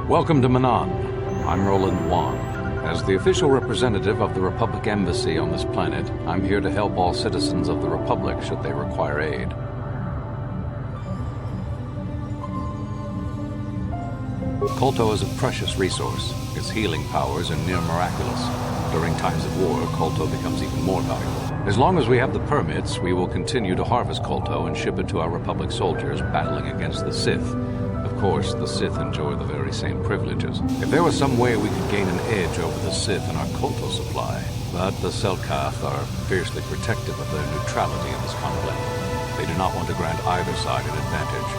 Welcome to Manaan. I'm Roland Wan. As the official representative of the Republic Embassy on this planet, I'm here to help all citizens of the Republic should they require aid. KOTOR is a precious resource. Its healing powers are near miraculous. During times of war, KOTOR becomes even more valuable. As long as we have the permits, we will continue to harvest KOTOR and ship it to our Republic soldiers battling against the Sith. Of course, the Sith enjoy the very same privileges. If there was some way we could gain an edge over the Sith in our KOTOR supply, but the Selkath are fiercely protective of their neutrality in this conflict. They do not want to grant either side an advantage.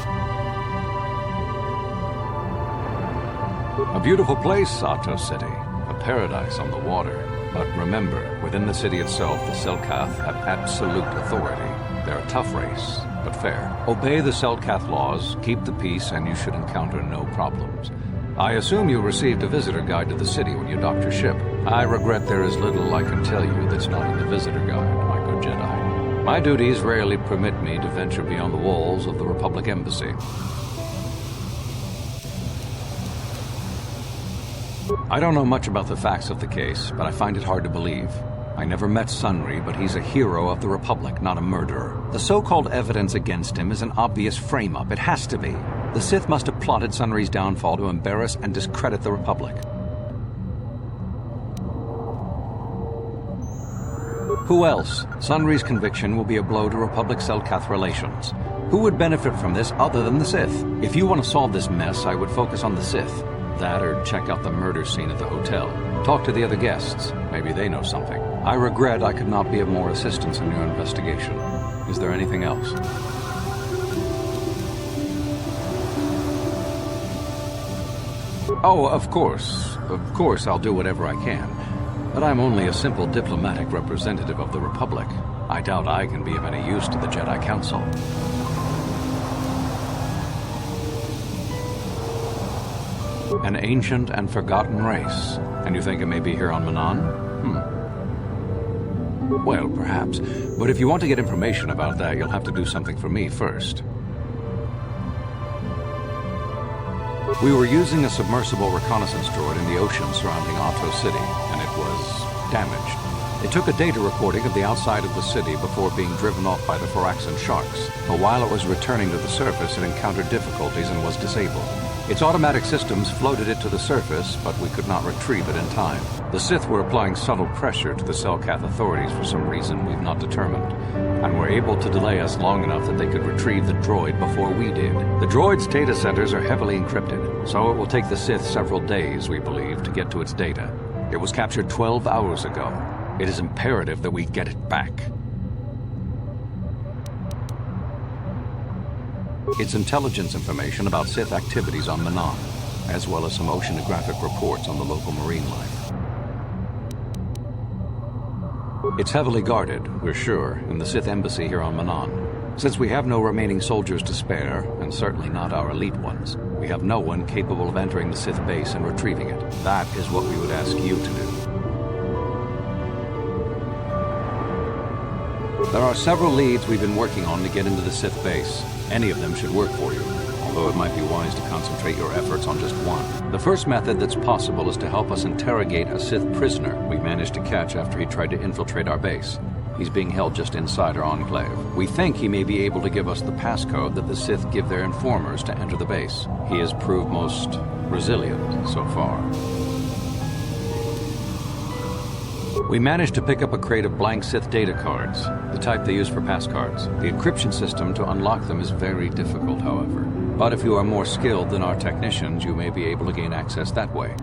A beautiful place, Ahto City. A paradise on the water. But remember, within the city itself, the Selkath have absolute authority. They're a tough race, but fair. Obey the Selkath laws, keep the peace, and you should encounter no problems. I assume you received a visitor guide to the city when you docked your ship. I regret there is little I can tell you that's not in the visitor guide, my good Jedi. My duties rarely permit me to venture beyond the walls of the Republic Embassy. I don't know much about the facts of the case, but I find it hard to believe. I never met Sunry, but he's a hero of the Republic, not a murderer. The so-called evidence against him is an obvious frame-up. It has to be. The Sith must have plotted Sunry's downfall to embarrass and discredit the Republic. Who else? Sunry's conviction will be a blow to Republic-Selkath relations. Who would benefit from this other than the Sith? If you want to solve this mess, I would focus on the Sith. That or check out the murder scene at the hotel. Talk to the other guests. Maybe they know something. I regret I could not be of more assistance in your investigation. Is there anything else? Oh, of course. Of course I'll do whatever I can. But I'm only a simple diplomatic representative of the Republic. I doubt I can be of any use to the Jedi Council. An ancient and forgotten race. And you think it may be here on Manaan? Well, perhaps. But if you want to get information about that, you'll have to do something for me first. We were using a submersible reconnaissance droid in the ocean surrounding Ahto City, and it was damaged. It took a data recording of the outside of the city before being driven off by the Firaxan sharks. But while it was returning to the surface, it encountered difficulties and was disabled. Its automatic systems floated it to the surface, but we could not retrieve it in time. The Sith were applying subtle pressure to the Selkath authorities for some reason we've not determined, and were able to delay us long enough that they could retrieve the droid before we did. The droid's data centers are heavily encrypted, so it will take the Sith several days, we believe, to get to its data. It was captured 12 hours ago. It is imperative that we get it back. It's intelligence information about Sith activities on Manaan, as well as some oceanographic reports on the local marine life. It's heavily guarded, we're sure, in the Sith Embassy here on Manaan. Since we have no remaining soldiers to spare, and certainly not our elite ones, we have no one capable of entering the Sith base and retrieving it. That is what we would ask you to do. There are several leads we've been working on to get into the Sith base. Any of them should work for you, although it might be wise to concentrate your efforts on just one. The first method that's possible is to help us interrogate a Sith prisoner we managed to catch after he tried to infiltrate our base. He's being held just inside our enclave. We think he may be able to give us the passcode that the Sith give their informers to enter the base. He has proved most resilient so far. We managed to pick up a crate of blank Sith data cards, the type they use for passcards. The encryption system to unlock them is very difficult, however. But if you are more skilled than our technicians, you may be able to gain access that way.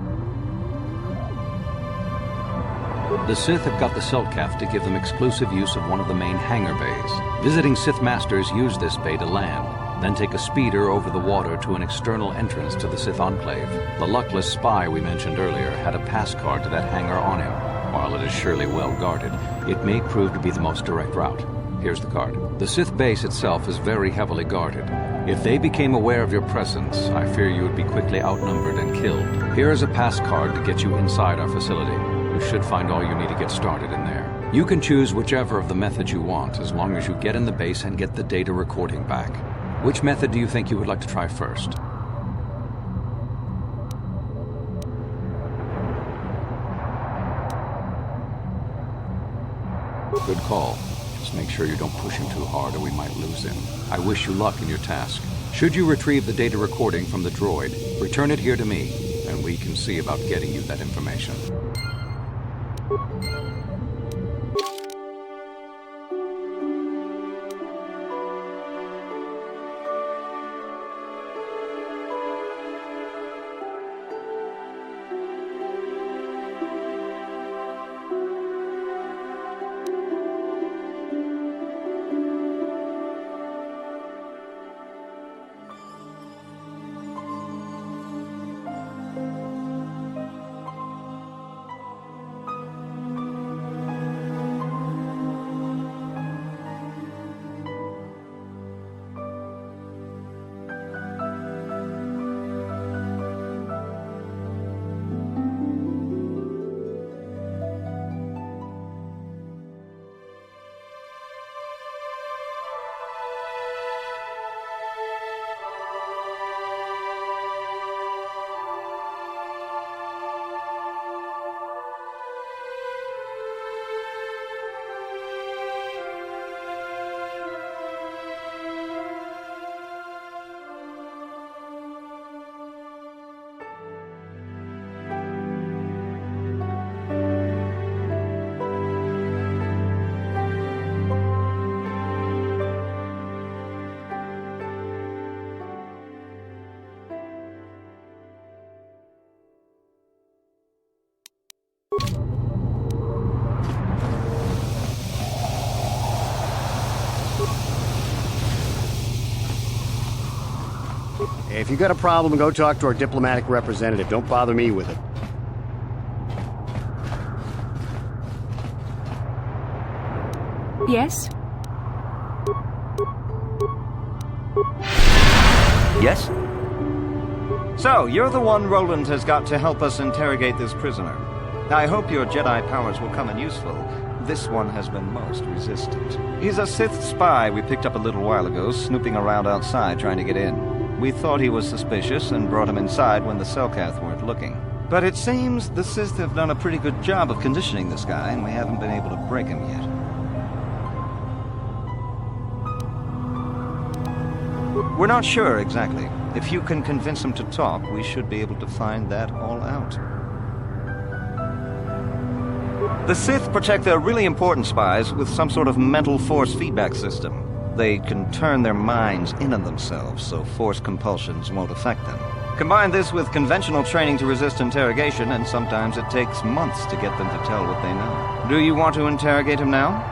The Sith have got the Selkath to give them exclusive use of one of the main hangar bays. Visiting Sith Masters use this bay to land, then take a speeder over the water to an external entrance to the Sith Enclave. The luckless spy we mentioned earlier had a passcard to that hangar on him. While it is surely well guarded, it may prove to be the most direct route. Here's the card. The Sith base itself is very heavily guarded. If they became aware of your presence, I fear you would be quickly outnumbered and killed. Here is a pass card to get you inside our facility. You should find all you need to get started in there. You can choose whichever of the methods you want, as long as you get in the base and get the data recording back. Which method do you think you would like to try first? Good call. Just make sure you don't push him too hard or we might lose him. I wish you luck in your task. Should you retrieve the data recording from the droid, return it here to me, and we can see about getting you that information. If you got a problem, go talk to our diplomatic representative. Don't bother me with it. Yes? Yes? So, you're the one Roland has got to help us interrogate this prisoner. I hope your Jedi powers will come in useful. This one has been most resistant. He's a Sith spy we picked up a little while ago, snooping around outside trying to get in. We thought he was suspicious and brought him inside when the Selkath weren't looking. But it seems the Sith have done a pretty good job of conditioning this guy, and we haven't been able to break him yet. We're not sure exactly. If you can convince him to talk, we should be able to find that all out. The Sith protect their really important spies with some sort of mental force feedback system. They can turn their minds in on themselves, so force compulsions won't affect them. Combine this with conventional training to resist interrogation, and sometimes it takes months to get them to tell what they know. Do you want to interrogate him now?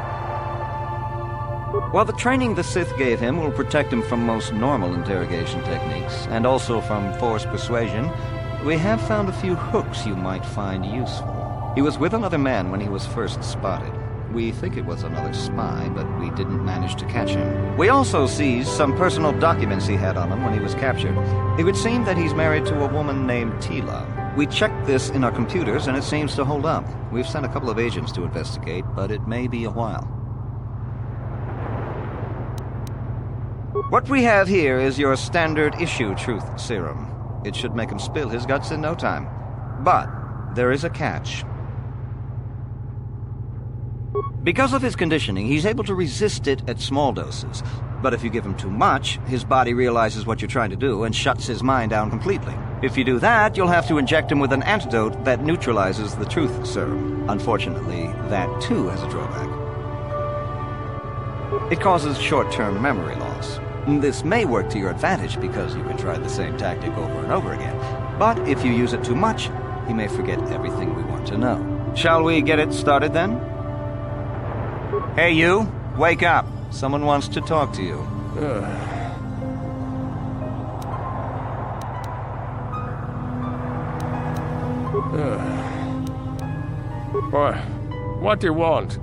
Well, the training the Sith gave him will protect him from most normal interrogation techniques, and also from force persuasion. We have found a few hooks you might find useful. He was with another man when he was first spotted. We think it was another spy, but we didn't manage to catch him. We also seized some personal documents he had on him when he was captured. It would seem that he's married to a woman named Tila. We checked this in our computers, and it seems to hold up. We've sent a couple of agents to investigate, but it may be a while. What we have here is your standard issue truth serum. It should make him spill his guts in no time. But there is a catch. Because of his conditioning, he's able to resist it at small doses. But if you give him too much, his body realizes what you're trying to do and shuts his mind down completely. If you do that, you'll have to inject him with an antidote that neutralizes the truth serum. Unfortunately, that too has a drawback. It causes short-term memory loss. This may work to your advantage because you can try the same tactic over and over again. But if you use it too much, he may forget everything we want to know. Shall we get it started then? Hey you, wake up. Someone wants to talk to you. What do you want?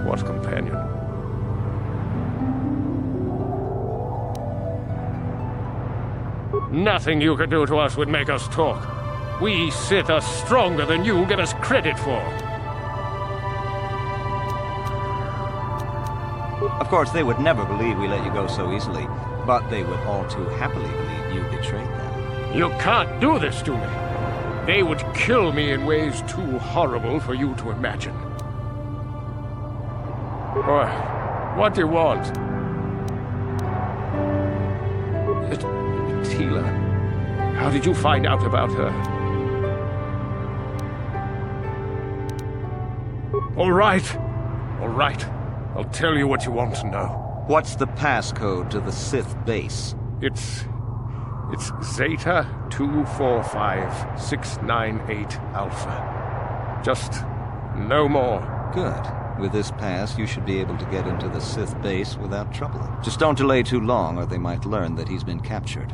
What companion? Nothing you could do to us would make us talk. We Sith are stronger than you get us credit for. Of course, they would never believe we let you go so easily, but they would all too happily believe you betrayed them. You can't do this to me. They would kill me in ways too horrible for you to imagine. What do you want? Tila. How did you find out about her? All right. I'll tell you what you want to know. What's the passcode to the Sith base? It's Zeta 245698 Alpha. Just no more. Good. With this pass, you should be able to get into the Sith base without trouble. Just don't delay too long, or they might learn that he's been captured.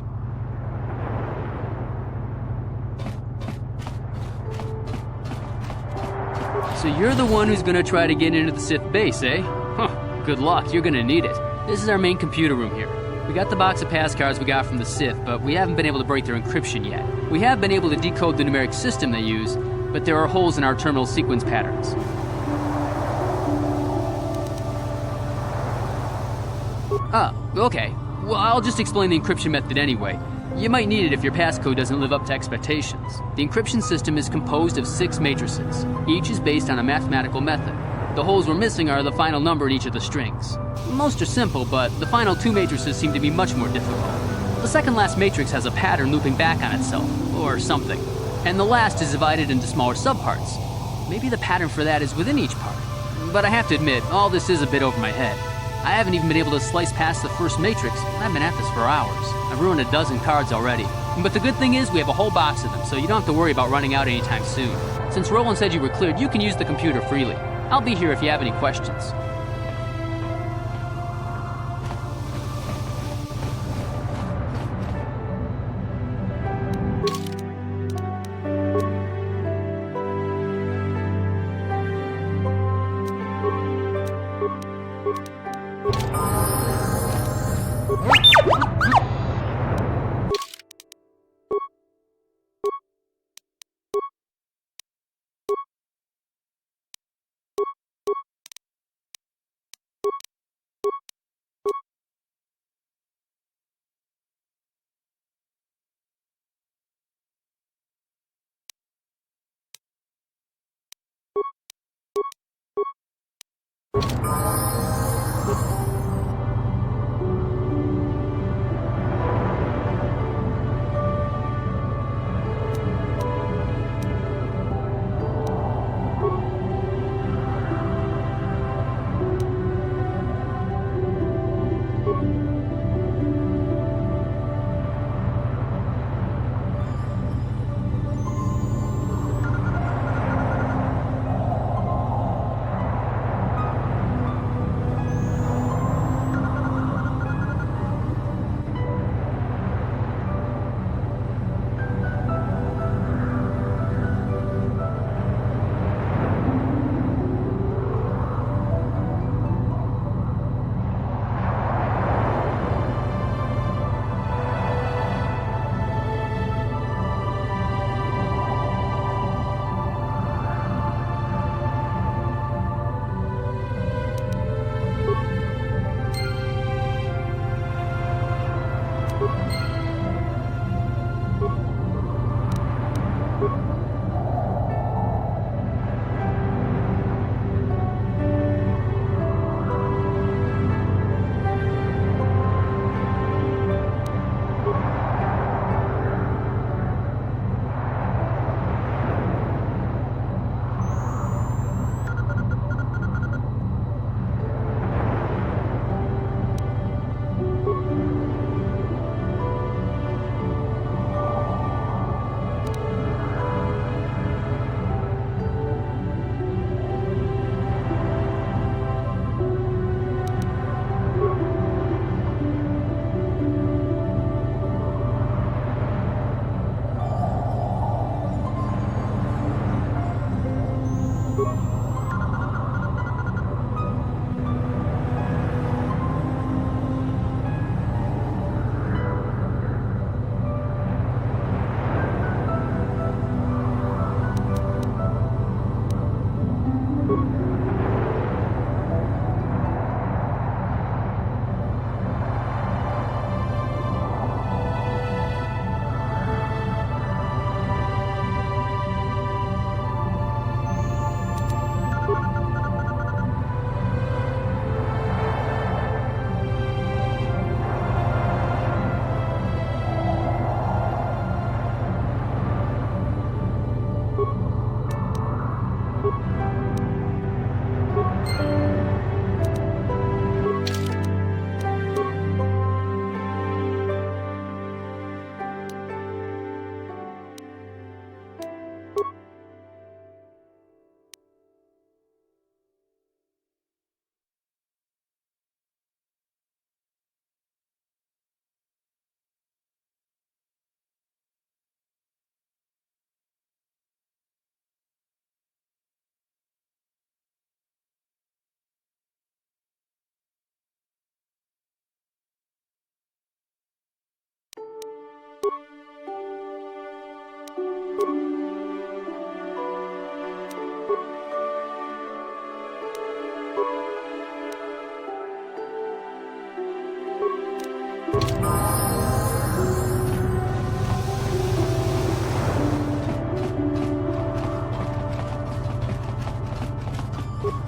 So you're the one who's gonna try to get into the Sith base, eh? Huh, good luck, you're gonna need it. This is our main computer room here. We got the box of pass cards we got from the Sith, but we haven't been able to break their encryption yet. We have been able to decode the numeric system they use, but there are holes in our terminal sequence patterns. Okay. Well, I'll just explain the encryption method anyway. You might need it if your passcode doesn't live up to expectations. The encryption system is composed of 6 matrices. Each is based on a mathematical method. The holes we're missing are the final number in each of the strings. Most are simple, but the final 2 matrices seem to be much more difficult. The second last matrix has a pattern looping back on itself, or something. And the last is divided into smaller subparts. Maybe the pattern for that is within each part. But I have to admit, all this is a bit over my head. I haven't even been able to slice past the first matrix, and I've been at this for hours. I've ruined a dozen cards already. But the good thing is we have a whole box of them, so you don't have to worry about running out anytime soon. Since Roland said you were cleared, you can use the computer freely. I'll be here if you have any questions.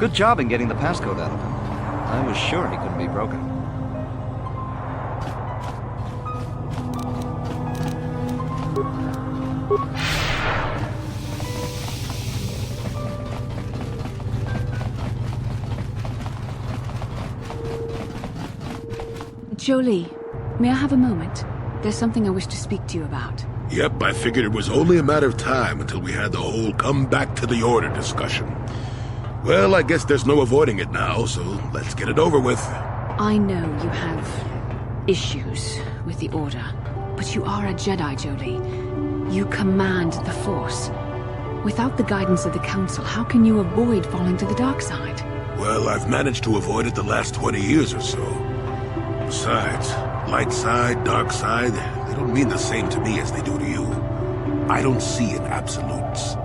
Good job in getting the passcode out of him. I was sure he couldn't be broken. Jolee, may I have a moment? There's something I wish to speak to you about. Yep, I figured it was only a matter of time until we had the whole come back to the order discussion. Well, I guess there's no avoiding it now, so let's get it over with. I know you have issues with the Order, but you are a Jedi, Jolee. You command the Force. Without the guidance of the Council, how can you avoid falling to the dark side? Well, I've managed to avoid it the last 20 years or so. Besides, light side, dark side, they don't mean the same to me as they do to you. I don't see in absolutes.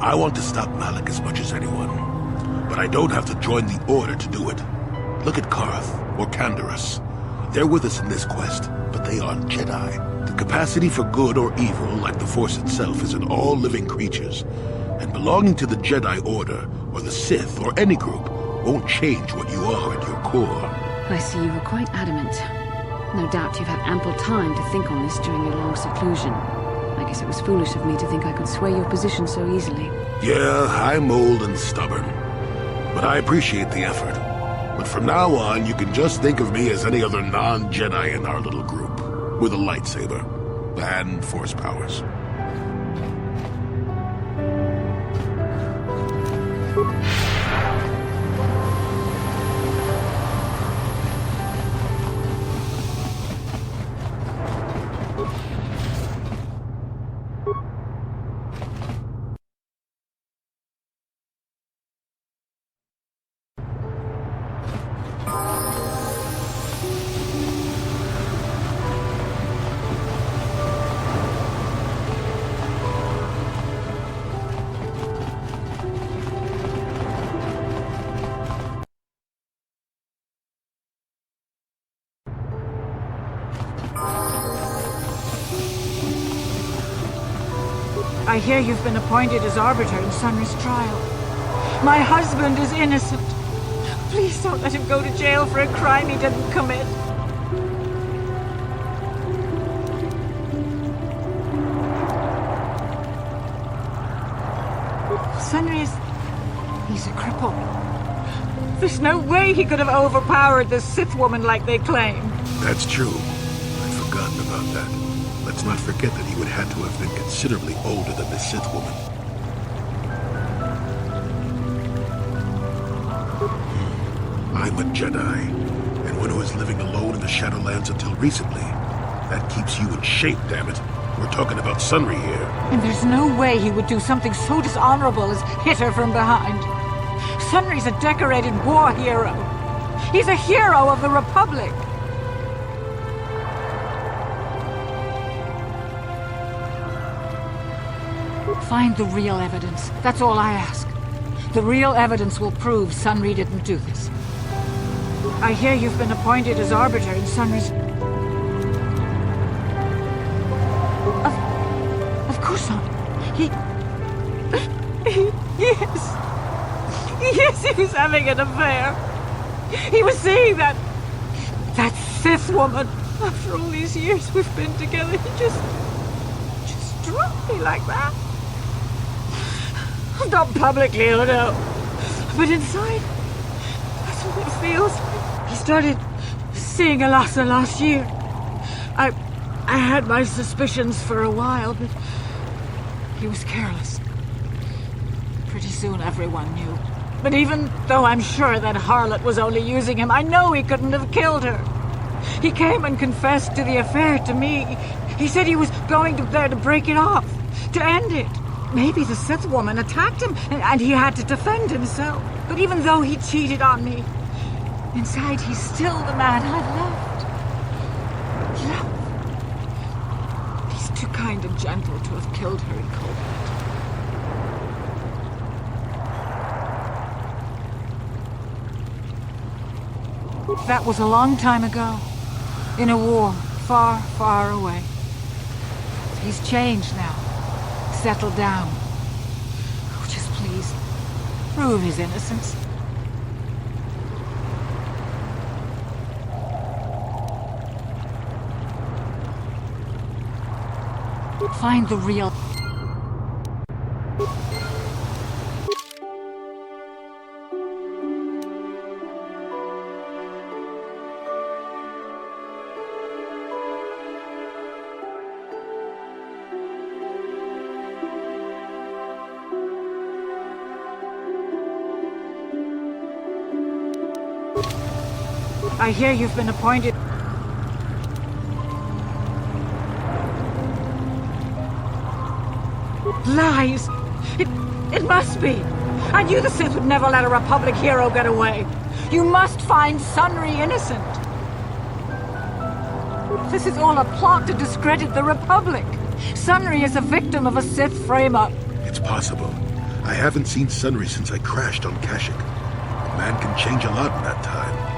I want to stop Malak as much as anyone, but I don't have to join the Order to do it. Look at Karth or Canderous. They're with us in this quest, but they aren't Jedi. The capacity for good or evil, like the Force itself, is in all living creatures. And belonging to the Jedi Order, or the Sith, or any group, won't change what you are at your core. I see you were quite adamant. No doubt you've had ample time to think on this during your long seclusion. I guess it was foolish of me to think I could sway your position so easily. Yeah, I'm old and stubborn. But I appreciate the effort. But from now on, you can just think of me as any other non-Jedi in our little group, with a lightsaber and Force powers. I hear you've been appointed as arbiter in Sunry's trial. My husband is innocent. Please don't let him go to jail for a crime he didn't commit. Sunry is... he's a cripple. There's no way he could have overpowered the Sith woman like they claim. That's true. I'd forgotten about that. Let's not forget that he would have to have been considerably older than the Sith woman. I'm a Jedi, and one who was living alone in the Shadowlands until recently. That keeps you in shape, damn it. We're talking about Sunry here. And there's no way he would do something so dishonorable as hit her from behind. Sunry's a decorated war hero. He's a hero of the Republic. Find the real evidence. That's all I ask. The real evidence will prove Sunry didn't do this. I hear you've been appointed as arbiter in Sunry's... Of course not. Yes. Yes, he was having an affair. He was seeing that Sith woman. After all these years we've been together, he just dropped me like that. Not publicly, oh no. But inside, that's what it feels like. He started seeing Elassa last year. I had my suspicions for a while, but he was careless. Pretty soon everyone knew. But even though I'm sure that harlot was only using him, I know he couldn't have killed her. He came and confessed to the affair to me. He said he was going there to break it off, to end it. Maybe the Sith woman attacked him, and he had to defend himself. But even though he cheated on me, inside he's still the man I loved. He's too kind and gentle to have killed her in cold blood. That was a long time ago, in a war far, far away. He's changed now. Settled down. Oh, just please, prove his innocence. Find the real... I hear you've been appointed... Lies! It must be! I knew the Sith would never let a Republic hero get away! You must find Sunry innocent! This is all a plot to discredit the Republic! Sunry is a victim of a Sith frame-up! It's possible. I haven't seen Sunry since I crashed on Kashyyyk. A man can change a lot in that time.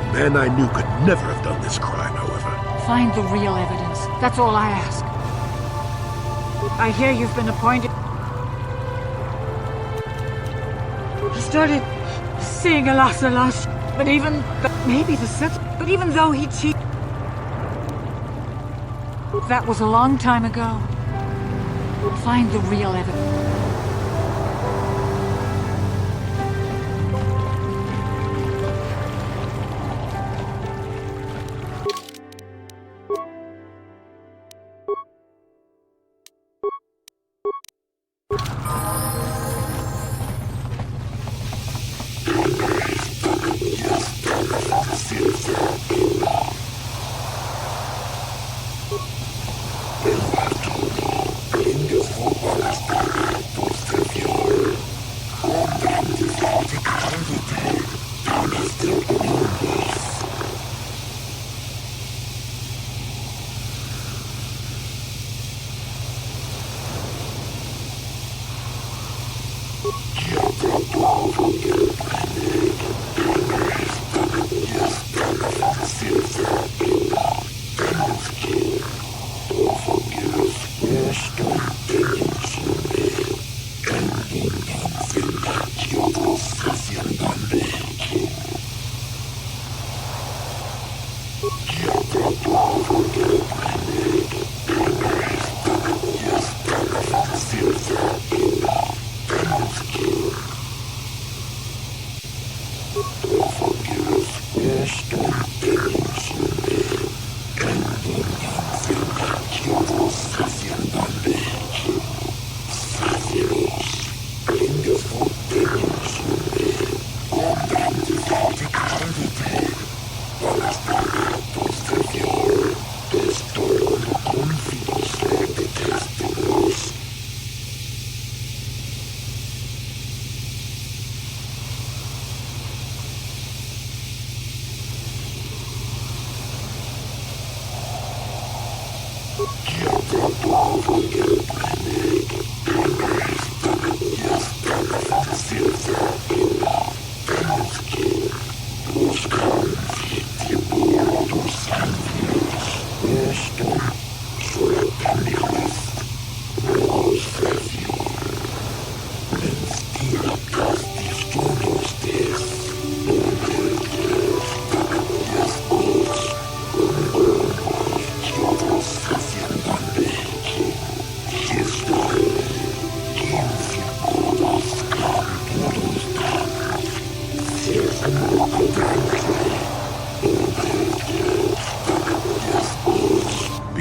The man I knew could never have done this crime, however. Find the real evidence. That's all I ask. I hear you've been appointed... He started seeing Elassa last... But even... Maybe the Sith... But even though he cheated... That was a long time ago. Find the real evidence.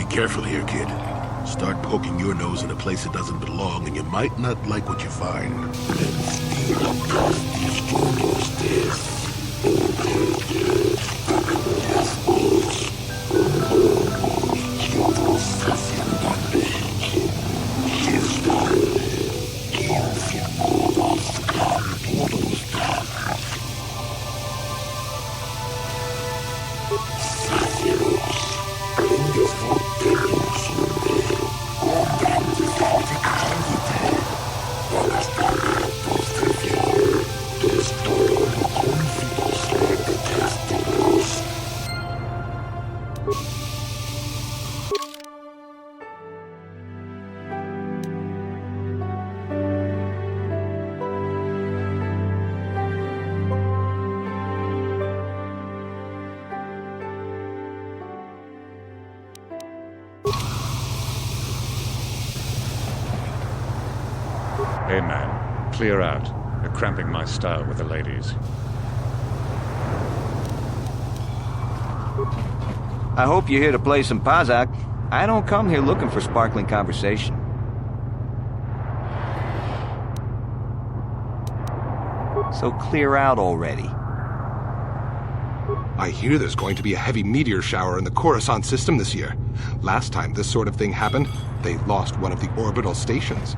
Careful here, kid. Start poking your nose in a place it doesn't belong, and you might not like what you find. Hey, man. Clear out. You're cramping my style with the ladies. I hope you're here to play some Pazak. I don't come here looking for sparkling conversation. So clear out already. I hear there's going to be a heavy meteor shower in the Coruscant system this year. Last time this sort of thing happened, they lost one of the orbital stations.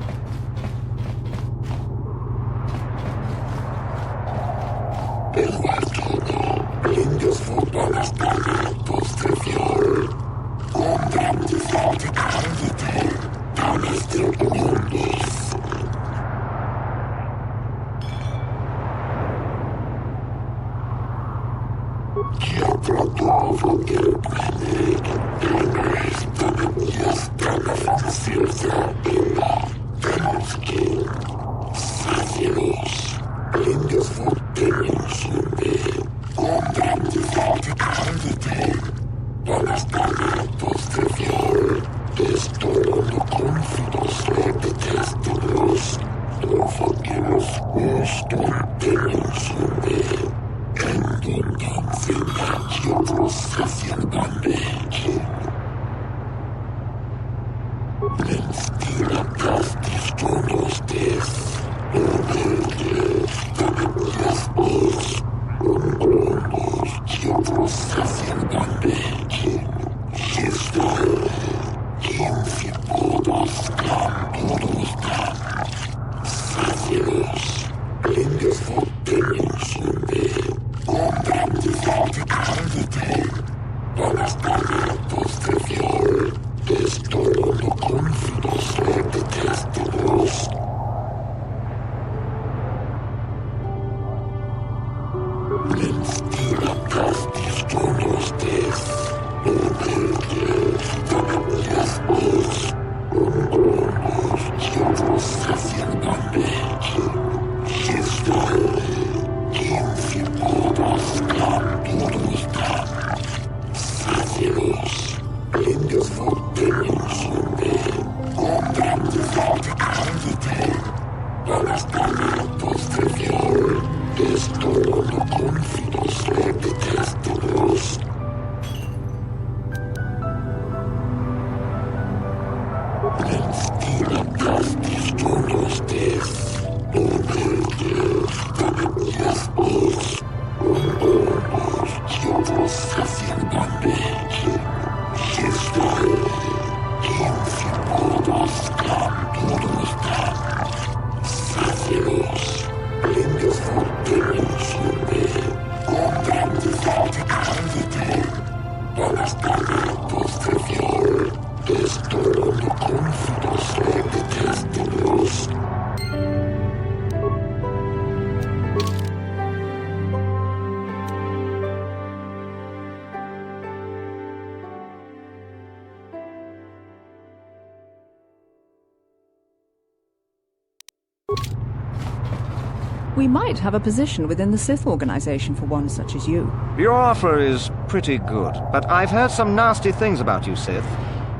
We might have a position within the Sith organization for one such as you. Your offer is pretty good, but I've heard some nasty things about you, Sith.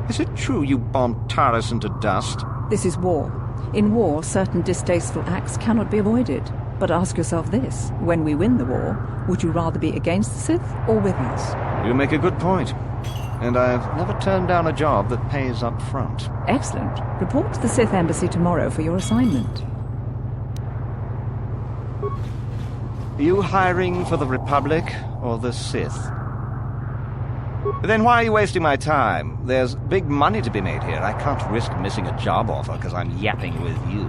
Is it true you bombed Taris into dust? This is war. In war, certain distasteful acts cannot be avoided. But ask yourself this, when we win the war, would you rather be against the Sith or with us? You make a good point. And I've never turned down a job that pays up front. Excellent. Report to the Sith Embassy tomorrow for your assignment. Are you hiring for the Republic or the Sith? Then why are you wasting my time? There's big money to be made here. I can't risk missing a job offer because I'm yapping with you.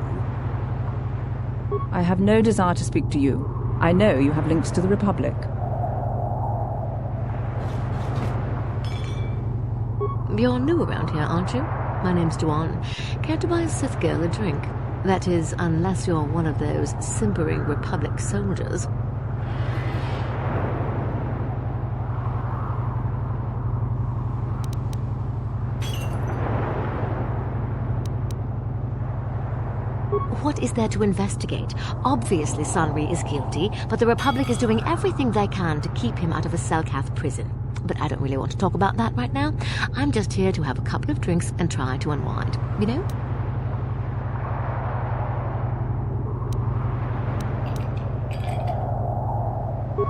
I have no desire to speak to you. I know you have links to the Republic. You're new around here, aren't you? My name's Duan. Care to buy a Sith girl a drink? That is, unless you're one of those simpering Republic soldiers. What is there to investigate? Obviously Sunry is guilty, but the Republic is doing everything they can to keep him out of a Selkath prison. But I don't really want to talk about that right now. I'm just here to have a couple of drinks and try to unwind, you know?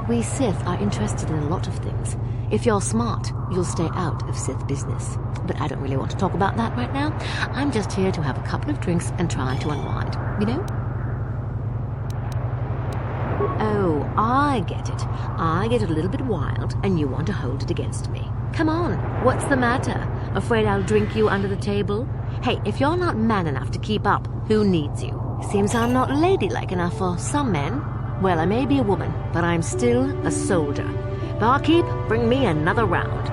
We Sith are interested in a lot of things. If you're smart, you'll stay out of Sith business. But I don't really want to talk about that right now. I'm just here to have a couple of drinks and try to unwind, you know? Oh, I get it. I get a little bit wild, and you want to hold it against me. Come on, what's the matter? Afraid I'll drink you under the table? Hey, if you're not man enough to keep up, who needs you? Seems I'm not ladylike enough for some men. Well, I may be a woman, but I'm still a soldier. Barkeep, bring me another round.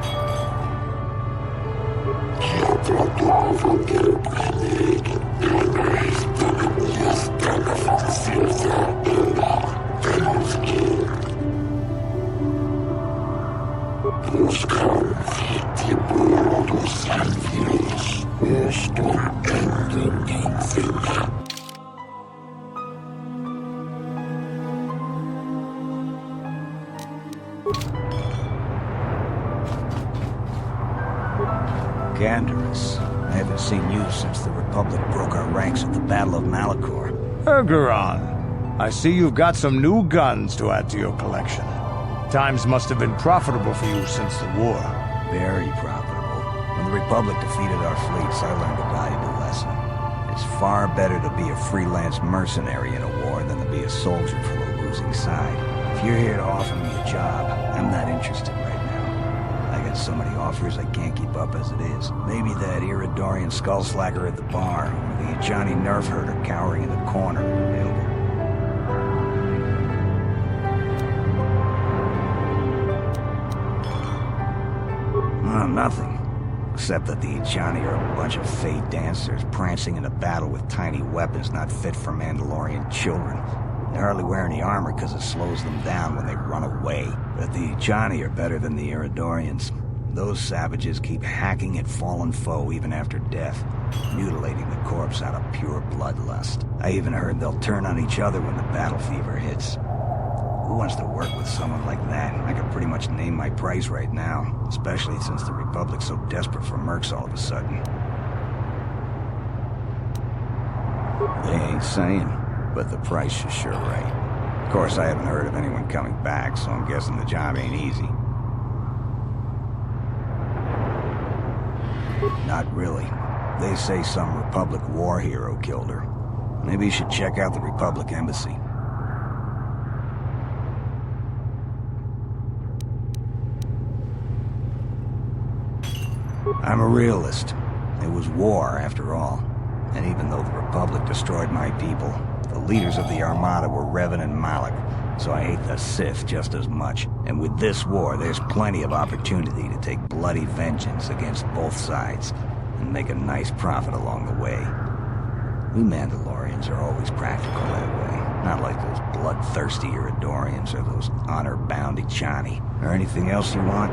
Ganderus, I haven't seen you since the Republic broke our ranks at the Battle of Malachor. Ergeron, I see you've got some new guns to add to your collection. Times must have been profitable for you since the war. Very profitable. When the Republic defeated our fleets, I learned a valuable lesson. It's far better to be a freelance mercenary in a war than to be a soldier for the losing side. If you're here to offer me a job, I'm not interested right now. I got so many offers I can't keep up as it is. Maybe that Iridorian skullslacker at the bar, or the Johnny Nerf herder cowering in the corner are available. Nothing. Except that the Ijani are a bunch of fey dancers prancing in a battle with tiny weapons not fit for Mandalorian children. They hardly wear any armor because it slows them down when they run away. But the Ijani are better than the Iridorians. Those savages keep hacking at fallen foe even after death, mutilating the corpse out of pure bloodlust. I even heard they'll turn on each other when the battle fever hits. Who wants to work with someone like that? I could pretty much name my price right now, especially since the Republic's so desperate for mercs all of a sudden. They ain't saying, but the price is sure right. Of course, I haven't heard of anyone coming back, so I'm guessing the job ain't easy. Not really. They say some Republic war hero killed her. Maybe you should check out the Republic Embassy. I'm a realist. It was war, after all. And even though the Republic destroyed my people, the leaders of the Armada were Revan and Malak, so I hate the Sith just as much. And with this war, there's plenty of opportunity to take bloody vengeance against both sides, and make a nice profit along the way. We Mandalorians are always practical that way, not like those bloodthirsty Iridorians or those honor-bound Ijani. Or anything else you want?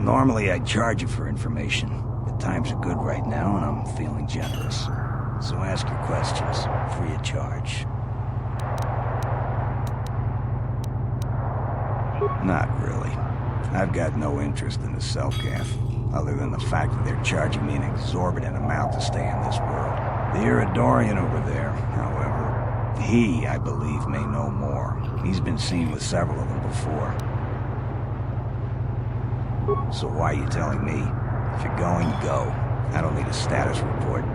Normally I'd charge you for information, but times are good right now and I'm feeling generous. So ask your questions, free of charge. Not really. I've got no interest in the Selkath, other than the fact that they're charging me an exorbitant amount to stay in this world. The Iridorian over there, however, he, I believe, may know more. He's been seen with several of them before. So why are you telling me? If you're going, go. I don't need a status report.